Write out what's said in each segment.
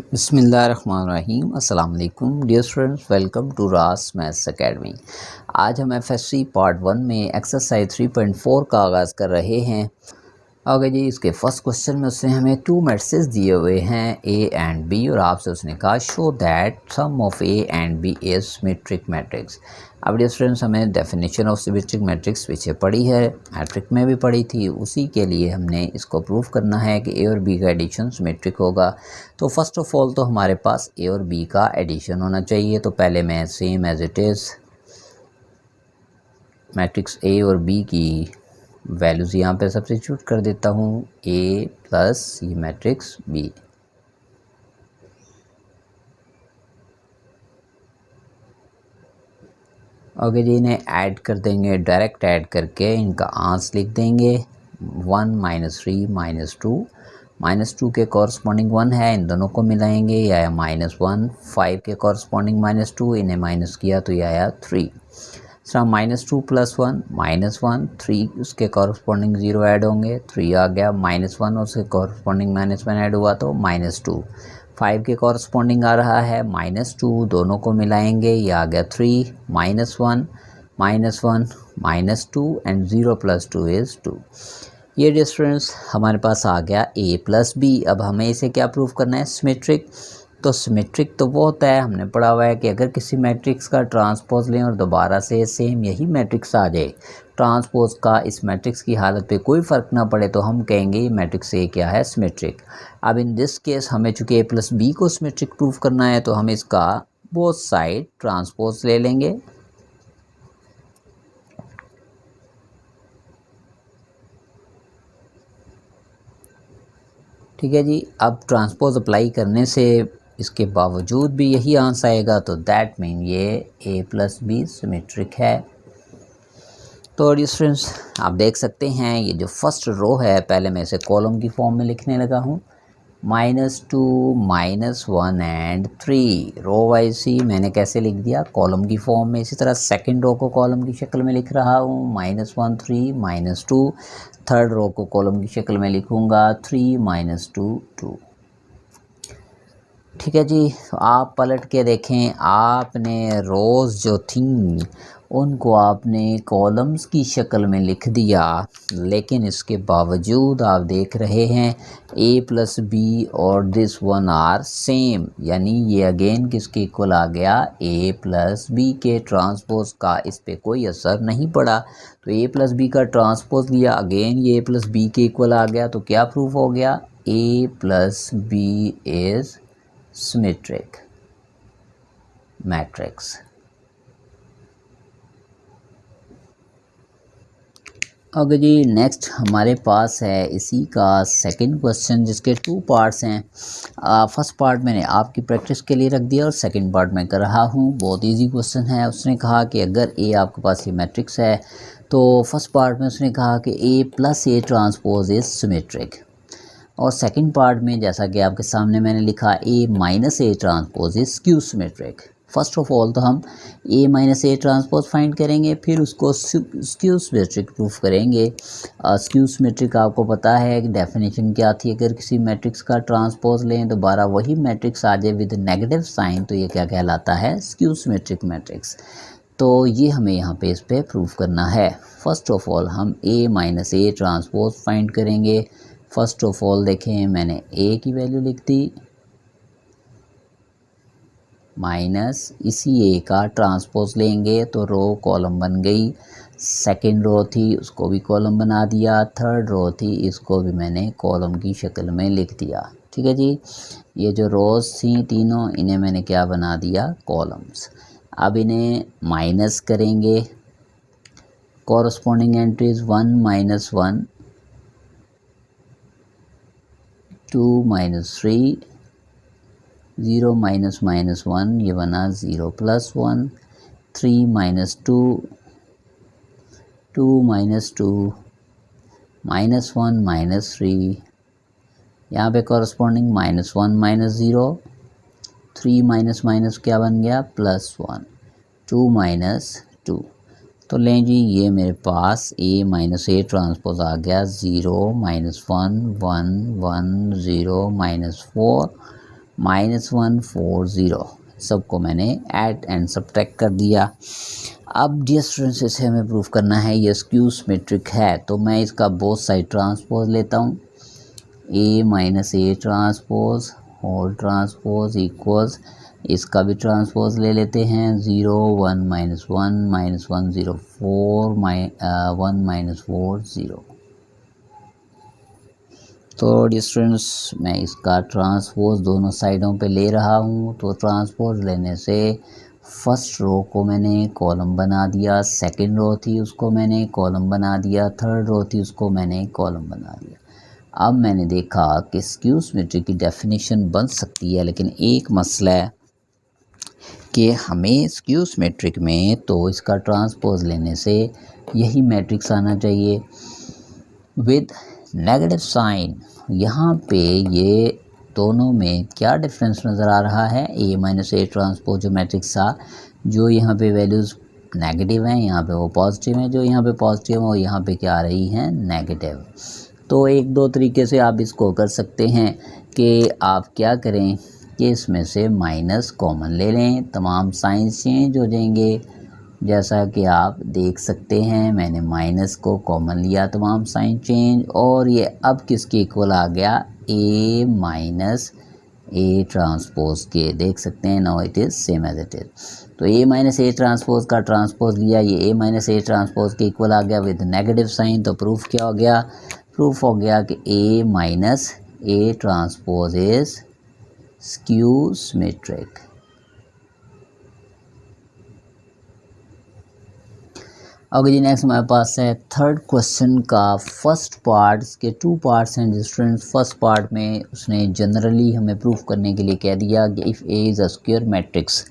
बिस्मिल्लाहिर्रहमानिर्रहीम अस्सलाम वालेकुम डियर स्टूडेंट्स, वेलकम टू रास मैथ्स एकेडमी। आज हम एफएससी पार्ट 1 में एक्सरसाइज 3.4 का आगाज़ कर रहे हैं। आगे जी, इसके फर्स्ट क्वेश्चन में उसने हमें टू मैट्रिसेस दिए हुए हैं ए एंड बी, और आपसे उसने कहा show that sum of A and B is symmetric matrix. अब डियर स्टूडेंट्स, हमें डेफिनेशन ऑफ सिमेट्रिक मैट्रिक्स पीछे पढ़ी है, मैट्रिक में भी पढ़ी थी, उसी के लिए हमने इसको प्रूव करना है कि ए और बी का एडिशन सिमेट्रिक होगा। तो फर्स्ट ऑफ ऑल तो हमारे पास ए और बी का एडिशन होना चाहिए। तो पहले मैं same as it is matrix A और बी की वैल्यूज़ यहाँ पे सब्स्टिट्यूट कर देता हूँ, ए प्लस ये मैट्रिक्स बी। ओके जी, इन्हें ऐड कर देंगे, डायरेक्ट ऐड करके इनका आंस लिख देंगे 1 - 3 - 2। -2 के कॉरस्पॉन्डिंग 1 है, इन दोनों को मिलाएंगे, ये आया -1। 5 के कॉरस्पॉन्डिंग -2, इन्हें माइनस किया तो ये आया 3। सर -2 + 1 -1, 3 उसके कॉरस्पॉन्डिंग 0 ऐड होंगे, 3 आ गया, -1 उसके कॉरस्पॉन्डिंग -1 ऐड हुआ तो -2। 5 के कॉरस्पॉन्डिंग आ रहा है -2, दोनों को मिलाएंगे, ये आ गया 3 -1 -2 एंड 0 + 2 इज़ 2। ये डिफरेंस हमारे पास आ गया a + b। अब हमें इसे क्या प्रूव करना है, सिमेट्रिक। तो सिमेट्रिक तो वो होता है, हमने पढ़ा हुआ है कि अगर किसी मैट्रिक्स का ट्रांसपोज लें और दोबारा से सेम यही मैट्रिक्स आ जाए, ट्रांसपोज का इस मैट्रिक्स की हालत पे कोई फ़र्क ना पड़े, तो हम कहेंगे ये मैट्रिक्स ए क्या है, सिमेट्रिक। अब इन दिस केस हमें चूँकि a + b को सिमेट्रिक प्रूव करना है, तो हम इसका बोथ साइड ट्रांसपोज ले लेंगे। ठीक है जी, अब ट्रांसपोज अप्लाई करने से इसके बावजूद भी यही आंसर आएगा, तो दैट मीन ये a + b सिमेट्रिक है। तो स्टूडेंट्स, आप देख सकते हैं ये जो फर्स्ट रो है, पहले मैं इसे कॉलम की फॉर्म में लिखने लगा हूँ, -2 -1 एंड 3 रो वाइज ही मैंने कैसे लिख दिया, कॉलम की फॉर्म में। इसी तरह सेकंड रो को कॉलम की शक्ल में लिख रहा हूँ, -1 3 -2। थर्ड रो को कॉलम की शक्ल में लिखूँगा 3 -2 2। ठीक है जी, तो आप पलट के देखें, आपने रोज़ जो थी उनको आपने कॉलम्स की शक्ल में लिख दिया, लेकिन इसके बावजूद आप देख रहे हैं a + b और दिस वन आर सेम, यानी ये अगेन किसके इक्वल आ गया, a + b के ट्रांसपोज का इस पे कोई असर नहीं पड़ा। तो a + b का ट्रांसपोज लिया, अगेन ये a + b के इक्वल आ गया, तो क्या प्रूफ हो गया, a + b is symmetric matrix. Okay जी, नेक्स्ट हमारे पास है इसी का सेकंड क्वेश्चन, जिसके 2 पार्ट्स हैं। फर्स्ट पार्ट मैंने आपकी प्रैक्टिस के लिए रख दिया और सेकंड पार्ट मैं कर रहा हूँ। बहुत इजी क्वेश्चन है। उसने कहा कि अगर ए आपके पास ये मैट्रिक्स है, तो फर्स्ट पार्ट में उसने कहा कि a + a transpose is symmetric, और सेकंड पार्ट में जैसा कि आपके सामने मैंने लिखा a - a transpose is skew symmetric. First of all तो हम a - a ट्रांसपोज फाइंड करेंगे, फिर उसको स्क्यू सिमेट्रिक प्रूफ करेंगे। स्क्यू सिमेट्रिक आपको पता है कि डेफिनेशन क्या थी, अगर किसी मैट्रिक्स का ट्रांसपोज लें दोबारा वही मैट्रिक्स आ जाए विद नेगेटिव साइन, तो ये क्या कहलाता है, स्क्यू सिमेट्रिक मैट्रिक्स। तो ये हमें यहाँ पे इस पे प्रूफ करना है। फर्स्ट ऑफ ऑल हम a - a ट्रांसपोज फाइंड करेंगे। फर्स्ट ऑफ ऑल देखें, मैंने a की वैल्यू लिख दी, माइनस इसी a का ट्रांसपोज लेंगे तो रो कॉलम बन गई। सेकंड रो थी उसको भी कॉलम बना दिया, थर्ड रो थी इसको भी मैंने कॉलम की शक्ल में लिख दिया। ठीक है जी, ये जो रोज थी तीनों, इन्हें मैंने क्या बना दिया, कॉलम्स। अब इन्हें माइनस करेंगे, कॉरस्पॉन्डिंग एंट्रीज 1 - 1 2 - 3 0 - -1, ये बना 0 + 1 3 - 2 2 - 2 -1 - 3, यहाँ पे कॉरस्पॉन्डिंग -1 - 0 3 माइनस क्या बन गया, +1 2 - 2। तो लें जी, ये मेरे पास a - a ट्रांसपोज आ गया 0 - 1 1 1 0 - 4 -140 सबको मैंने ऐड एंड सब्ट्रैक्ट कर दिया। अब डियर स्टूडेंट्स इसे हमें प्रूफ करना है ये स्क्यू सिमेट्रिक है, तो मैं इसका बोथ साइड ट्रांसपोज लेता हूँ, A minus A transpose whole transpose equals, इसका भी ट्रांसपोज ले लेते हैं 0 1 -1 -1 0 4 1 -4 0। तो डियर स्टूडेंट्स मैं इसका ट्रांसपोज दोनों साइडों पे ले रहा हूँ, तो ट्रांसपोज लेने से फर्स्ट रो को मैंने कॉलम बना दिया, सेकंड रो थी उसको मैंने कॉलम बना दिया, थर्ड रो थी उसको मैंने कॉलम बना दिया। अब मैंने देखा कि स्क्यू सिमेट्री की डेफिनेशन बन सकती है, लेकिन एक मसला है कि हमें स्क्यू सिमेट्रिक में तो इसका ट्रांसपोज लेने से यही मैट्रिक्स आना चाहिए विद नेगेटिव साइन। यहाँ पे ये दोनों में क्या डिफरेंस नज़र आ रहा है, A माइनस ए ट्रांसपोज जो मैट्रिक्स था, जो यहाँ पे वैल्यूज़ नेगेटिव हैं यहाँ पे वो पॉजिटिव हैं, जो यहाँ पे पॉजिटिव है वो यहाँ पे क्या आ रही हैं, नेगेटिव। तो एक दो तरीके से आप इसको कर सकते हैं कि आप क्या करें कि इसमें से माइनस कॉमन ले लें, तमाम साइंस चेंज हो जाएंगे। जैसा कि आप देख सकते हैं मैंने माइनस को कॉमन लिया, तमाम साइन चेंज, और ये अब किसके इक्वल आ गया, A माइनस ए ट्रांसपोज के, देख सकते हैं now it is same as it is. तो A माइनस ए ट्रांसपोज का ट्रांसपोज लिया, ये A माइनस ए ट्रांसपोज के इक्वल आ गया विद नेगेटिव साइन। तो प्रूफ क्या हो गया, प्रूफ हो गया कि A minus A transpose is skew symmetric. Okay जी, नेक्स्ट हमारे पास है थर्ड क्वेश्चन का फर्स्ट पार्ट। इसके टू पार्ट्स हैं स्टूडेंट्स। फर्स्ट पार्ट में उसने जनरली हमें प्रूफ करने के लिए कह दिया कि if A is a square matrix,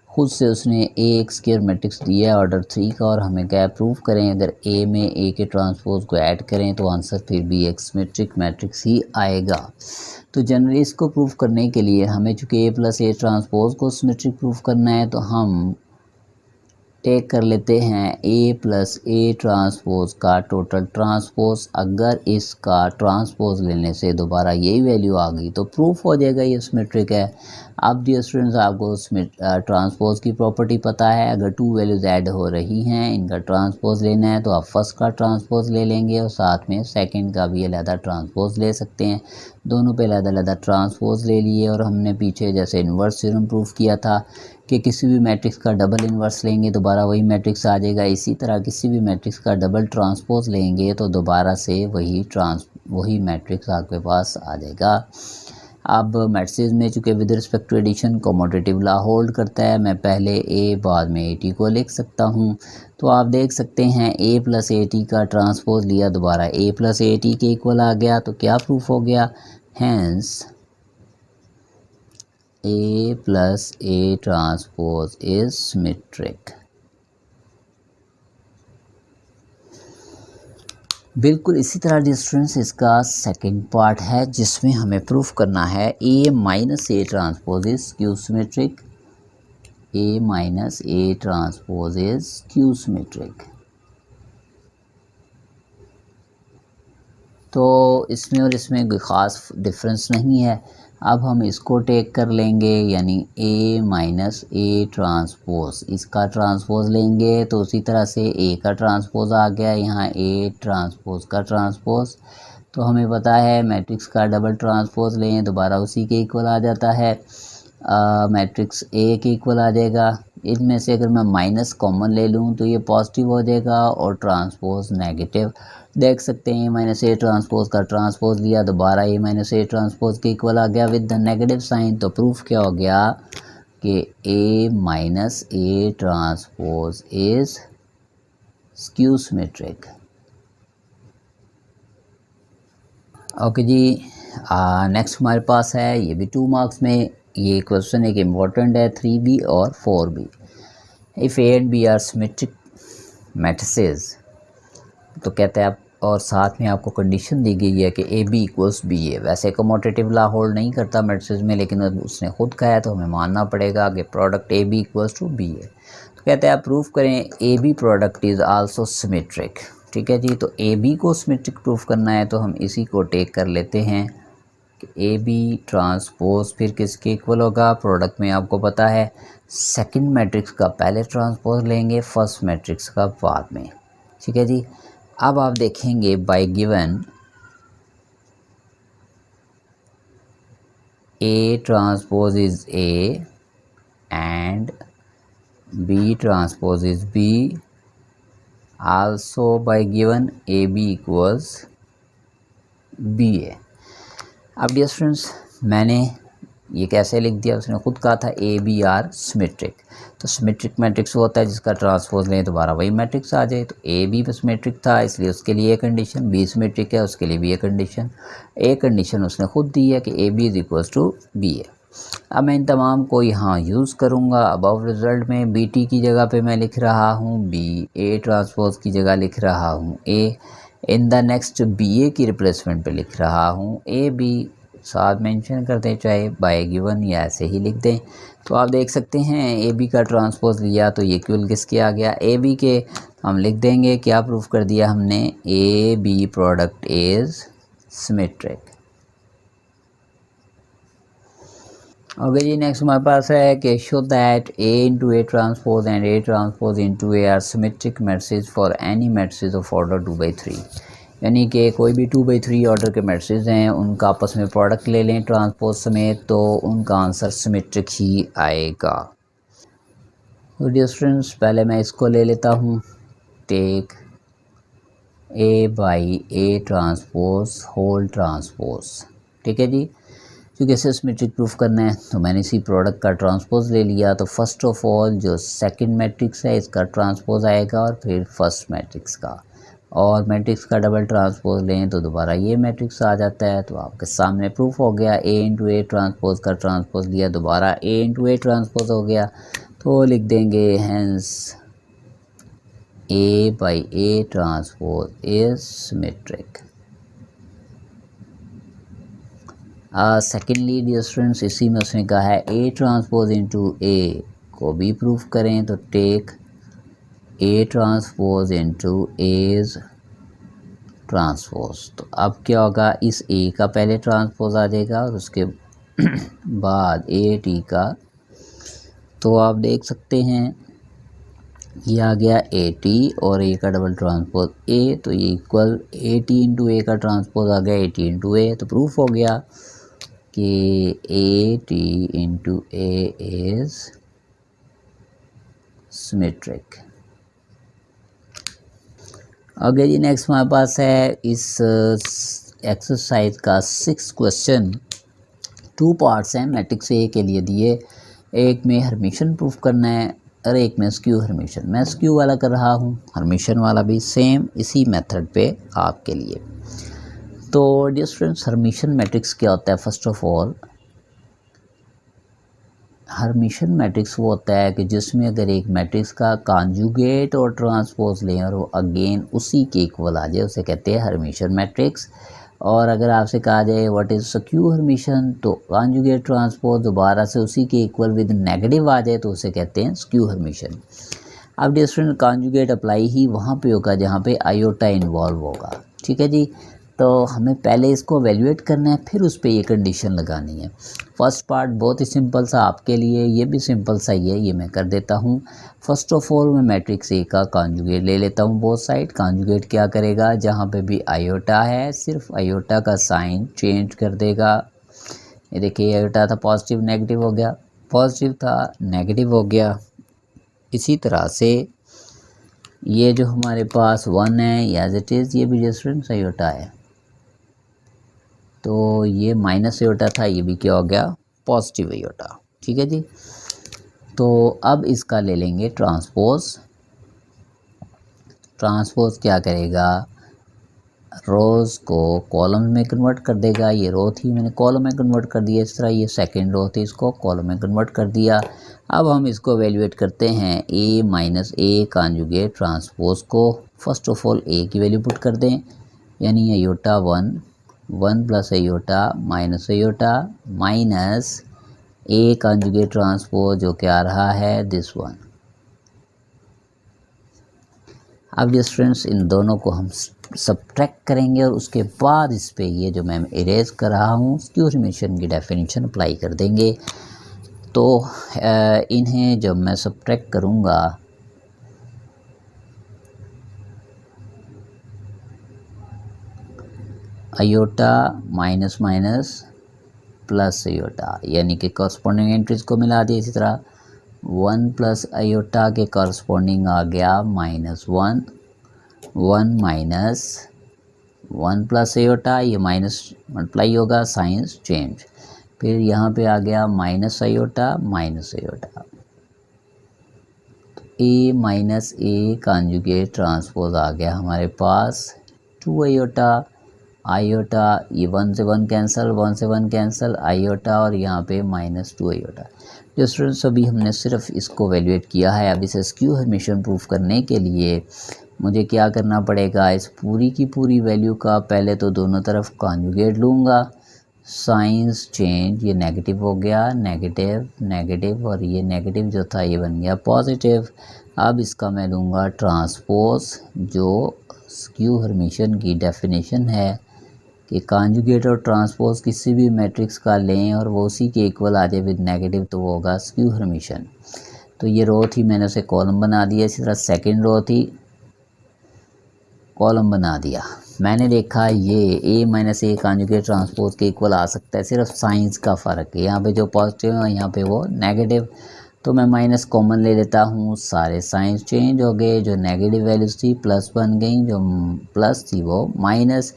खुद से उसने ए एक स्क्वायर मैट्रिक्स दिया है ऑर्डर 3 का, और हमें क्या प्रूफ करें अगर ए में ए के ट्रांसपोज को ऐड करें तो आंसर फिर भी एक सिमेट्रिक मैट्रिक्स ही आएगा। तो जनरली इसको प्रूफ करने के लिए हमें चूँकि ए प्लस ए ट्रांसपोज को सिमेट्रिक प्रूफ करना है, तो हम टेक कर लेते हैं A प्लस ए ट्रांसपोज का टोटल ट्रांसपोज। अगर इसका ट्रांसपोज लेने से दोबारा यही वैल्यू आ गई तो प्रूफ हो जाएगा ये सिमेट्रिक है। अब डियर स्टूडेंट्स आपको ट्रांसपोज की प्रॉपर्टी पता है, अगर टू वैल्यूज़ ऐड हो रही हैं इनका ट्रांसपोज लेना है तो आप फर्स्ट का ट्रांसपोज ले लेंगे और साथ में सेकंड का भी अलग ट्रांसपोज ले सकते हैं। दोनों पे अलग ट्रांसपोज ले लिए, और हमने पीछे जैसे इन्वर्स थ्योरम प्रूफ किया था कि किसी भी मैट्रिक्स का डबल इन्वर्स लेंगे दोबारा वही मैट्रिक्स आ जाएगा, इसी तरह किसी भी मैट्रिक्स का डबल ट्रांसपोज लेंगे तो दोबारा से वही मैट्रिक्स आपके पास आ जाएगा। अब मैट्रिसेस में चूँकि with respect to addition commutative law hold करता है, मैं पहले ए बाद में ए टी को लिख सकता हूँ। तो आप देख सकते हैं ए प्लस ए टी का ट्रांसपोज लिया, दोबारा ए प्लस ए टी के इक्वल आ गया, तो क्या प्रूफ हो गया, hence A plus A transpose is symmetric। बिल्कुल इसी तरह स्टूडेंट्स इसका सेकंड पार्ट है जिसमें हमें प्रूफ करना है A minus A transpose is skew symmetric. A minus A transpose is skew symmetric. तो इसमें और इसमें कोई ख़ास डिफरेंस नहीं है। अब हम इसको टेक कर लेंगे, यानी A माइनस ए ट्रांसपोज, इसका ट्रांसपोज लेंगे तो उसी तरह से A का ट्रांसपोज आ गया, यहाँ A ट्रांसपोज का ट्रांसपोज। तो हमें पता है मैट्रिक्स का डबल ट्रांसपोज लें दोबारा उसी के इक्वल आ जाता है, मैट्रिक्स A के इक्वल आ जाएगा। इनमें से अगर मैं माइनस कॉमन ले लूँ तो ये पॉजिटिव हो जाएगा और ट्रांसपोज नेगेटिव। देख सकते हैं माइनस ए ट्रांसपोज का ट्रांसपोज लिया, दोबारा ए माइनस ए ट्रांसपोज के इक्वल आ गया विद द नेगेटिव साइन। तो प्रूफ क्या हो गया कि A minus A transpose is skew symmetric. Okay जी, नेक्स्ट हमारे पास है, ये भी 2 मार्क्स में ये क्वेश्चन एक इम्पॉर्टेंट है, 3B और 4B। If A and B are symmetric matrices, तो कहते हैं आप, और साथ में आपको कंडीशन दी गई है कि ए बी इक्वल्स बी ए। वैसे कमोटेटिव लॉ होल्ड नहीं करता मैट्रिसेस में, लेकिन उसने खुद कहा है तो हमें मानना पड़ेगा कि product A B equals to B A. तो कहते हैं आप प्रूफ करें A B product is also symmetric. ठीक है जी, तो ए बी को सिमेट्रिक प्रूफ करना है तो हम इसी को टेक कर लेते हैं ए बी ट्रांसपोज फिर किसके इक्वल होगा, प्रोडक्ट में आपको पता है सेकंड मैट्रिक्स का पहले ट्रांसपोज लेंगे, फर्स्ट मैट्रिक्स का बाद में। ठीक है जी। अब आप देखेंगे bye given A transpose is A and B transpose is B, also by given AB equals BA। अब डियर स्टूडेंट्स मैंने ये कैसे लिख दिया, उसने खुद कहा था ए बी आर सिमेट्रिक। तो सिमेट्रिक मैट्रिक्स वो होता है जिसका ट्रांसपोज लें दोबारा वही मैट्रिक्स आ जाए। तो ए बी सिमेट्रिक था इसलिए उसके लिए कंडीशन, बी सिमेट्रिक है उसके लिए भी ए कंडीशन उसने खुद दी है कि A B is equals to B A. अब मैं इन तमाम को यहाँ यूज़ करूँगा। अबव रिजल्ट में बी टी की जगह पे मैं लिख रहा हूँ बी, ए ट्रांसपोज की जगह लिख रहा हूँ ए, इन द नेक्स्ट बी ए की रिप्लेसमेंट पे लिख रहा हूँ ए बी, साथ मेंशन कर दें चाहे बाय गिवन या ऐसे ही लिख दें। तो आप देख सकते हैं ए बी का ट्रांसपोज लिया तो ये इक्वल किसके आ गया, ए बी के। हम लिख देंगे क्या प्रूफ कर दिया हमने, A B product is symmetric. Okay जी, नेक्स्ट हमारे पास है कि show that A into A transpose and A transpose into A are symmetric matrices for any matrices of order 2/3। यानी कि कोई भी 2/3 ऑर्डर के मैट्रिसेस हैं उनका आपस में प्रोडक्ट ले लें ट्रांसपोज समेत तो उनका आंसर सिमेट्रिक ही आएगा। तो डियर स्टूडेंट्स पहले मैं इसको ले लेता हूँ, take A by A transpose whole transpose. ठीक है जी, क्योंकि इसे सिमेट्रिक प्रूफ करना है तो मैंने इसी प्रोडक्ट का ट्रांसपोज ले लिया। तो फर्स्ट ऑफ ऑल जो सेकंड मैट्रिक्स है इसका ट्रांसपोज आएगा और फिर फर्स्ट मैट्रिक्स का, और मैट्रिक्स का डबल ट्रांसपोज लें तो दोबारा ये मैट्रिक्स आ जाता है। तो आपके सामने प्रूफ हो गया, ए इंटू ए ट्रांसपोज का ट्रांसपोज लिया दोबारा ए इंटू ए ट्रांसपोज हो गया। तो लिख देंगे hence A by A transpose is symmetric. Secondly dear students इसी में उसने कहा है ए ट्रांसपोज इंटू ए को भी प्रूफ करें तो take A transpose into as transpose. तो अब क्या होगा, इस ए का पहले ट्रांसपोज आ जाएगा और उसके बाद ए टी का। तो आप देख सकते हैं ये आ गया ए टी और ए का डबल ट्रांसपोज ए, तो ये इक्वल ए टी इंटू ए का ट्रांसपोज आ गया ए टी इंटू ए। तो प्रूफ हो गया कि A T into A is symmetric. आगे जी नेक्स्ट हमारे पास है इस एक्सरसाइज का 6 क्वेश्चन। 2 पार्ट्स हैं मैट्रिक्स ए के लिए दिए, एक में हर्मिशन प्रूफ करना है और एक में स्क्यू हर्मिशन। मैं स्क्यू वाला कर रहा हूँ, हर्मिशन वाला भी सेम इसी मेथड पे आपके लिए। तो डियर स्टूडेंट्स हर्मिशन मैट्रिक्स क्या होता है, first of all Hermitian matrix वो होता है कि जिसमें अगर एक मैट्रिक्स का कॉन्जुगेट और ट्रांसपोज लें और वो अगेन उसी के इक्वल आ जाए उसे कहते हैं हर्मिशन मैट्रिक्स। और अगर आपसे कहा जाए व्हाट इज़ स्क्यू हर्मिशन तो कॉन्जुगेट ट्रांसपोज दोबारा से उसी के इक्वल विद नेगेटिव आ जाए तो उसे कहते हैं स्क्यू हर्मिशन। अब डियर स्टूडेंट कॉन्जुगेट अप्लाई ही वहाँ पे होगा जहाँ पे आयोटा इन्वॉल्व होगा। ठीक है जी, तो हमें पहले इसको एवेल्यूएट करना है फिर उस पर ये कंडीशन लगानी है। फर्स्ट पार्ट बहुत ही सिंपल सा आपके लिए, ये भी सिंपल सा ही है, ये मैं कर देता हूँ। फर्स्ट ऑफ ऑल मैं मैट्रिक्स ए का कॉन्जुगेट ले लेता हूँ बोथ साइड। कॉन्जुगेट क्या करेगा, जहाँ पे भी आयोटा है सिर्फ आयोटा का साइन चेंज कर देगा। ये देखिए आयोटा था पॉजिटिव नेगेटिव हो गया, पॉजिटिव था नेगेटिव हो गया। इसी तरह से ये जो हमारे पास 1 है एज इट इज़ ये भी डिफरेंस आयोटा है, तो ये माइनस आयोटा था ये भी क्या हो गया पॉजिटिव आयोटा। ठीक है जी, तो अब इसका ले लेंगे ट्रांसपोज। ट्रांसपोज क्या करेगा, रोज़ को कॉलम में कन्वर्ट कर देगा। ये रो थी मैंने कॉलम में कन्वर्ट कर दिया, इस तरह ये सेकंड रो थी इसको कॉलम में कन्वर्ट कर दिया। अब हम इसको एवेल्यूएट करते हैं ए माइनस ए कॉन्जुगेट ट्रांसपोज को। फर्स्ट ऑफ ऑल ए की वैल्यू पुट कर दें, यानी iota 1 1 plus iota minus iota minus A conjugate transpose जो कि आ रहा है दिस वन। अब डियर स्टूडेंट्स इन दोनों को हम सब्ट्रैक्ट करेंगे और उसके बाद इस पे ये जो मैं इरेज कर रहा हूँ स्क्यू हर्मिशन की डेफिनेशन अप्लाई कर देंगे। तो इन्हें जब मैं सब्ट्रैक्ट करूँगा iota minus minus plus iota, यानी कि कॉरस्पॉन्डिंग एंट्रीज को मिला दिया। इसी तरह 1 प्लस आयोटा के कॉरस्पॉन्डिंग आ गया -1, 1 माइनस 1 प्लस आयोटा, ये माइनस मल्टीप्लाई होगा, साइंस चेंज। फिर यहाँ पे आ गया minus iota minus iota, A minus A conjugate transpose आ गया हमारे पास 2 आयोटा, आयोटा ये 1 से 1 कैंसिल, 1 से 1 कैंसिल, आयोटा और यहाँ पे -2 आयोटा। जो स्टूडेंट्स अभी हमने सिर्फ इसको वैल्यूएट किया है। अब इसे स्क्यू हर्मिशन प्रूफ करने के लिए मुझे क्या करना पड़ेगा, इस पूरी की पूरी वैल्यू का पहले तो दोनों तरफ कॉन्जुगेट लूँगा, साइंस चेंज, ये नेगेटिव हो गया, नेगेटिव नेगेटिव और ये नेगेटिव जो था ये बन गया पॉजिटिव। अब इसका मैं लूँगा ट्रांसपोज, जो स्क्यू हर्मिशन की डेफिनेशन है कि कॉन्जुगेट और ट्रांसपोज किसी भी मैट्रिक्स का लें और वो उसी के इक्वल आ जाए विद नेगेटिव, तो वो होगा स्क्यू हर्मिशन। तो ये रो थी, मैंने उसे कॉलम बना दिया। इसी तरह सेकंड रो थी, कॉलम बना दिया। मैंने देखा ये ए माइनस ए कॉन्जुगेट ट्रांसपोज के इक्वल आ सकता है, सिर्फ साइंस का फ़र्क है, यहाँ पे जो पॉजिटिव है यहाँ पे वो नेगेटिव। तो मैं माइनस कॉमन ले लेता हूँ, सारे साइंस चेंज हो गए, जो नेगेटिव वैल्यूज थी प्लस बन गई, जो प्लस थी वो माइनस।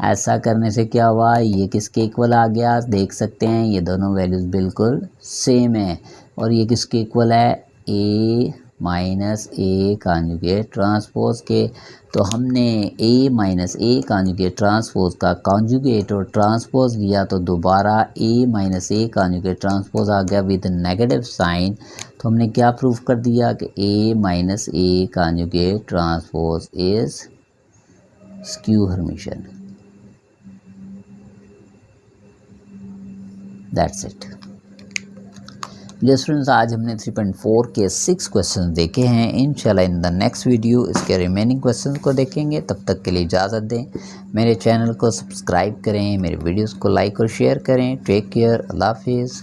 ऐसा करने से क्या हुआ, ये किसके इक्वल आ गया, देख सकते हैं ये दोनों वैल्यूज़ बिल्कुल सेम है। और ये किसके इक्वल है, ए माइनस ए कॉन्जुगेट ट्रांसपोज के। तो हमने ए माइनस ए कॉन्जुगेट ट्रांसपोज का कॉन्जुगेट और ट्रांसपोज लिया, तो दोबारा A minus A conjugate transpose आ गया विद नेगेटिव साइन। तो हमने क्या प्रूफ कर दिया कि A minus A conjugate transpose is skew Hermitian. That's it. Dear students आज हमने 3.4 के 6 क्वेश्चन देखे हैं। इंशाल्लाह इन द नेक्स्ट वीडियो इसके रिमेनिंग क्वेश्चन को देखेंगे। तब तक के लिए इजाज़त दें। मेरे चैनल को सब्सक्राइब करें, मेरे वीडियोस को लाइक और शेयर करें। टेक केयर, अल्लाह हाफिज़।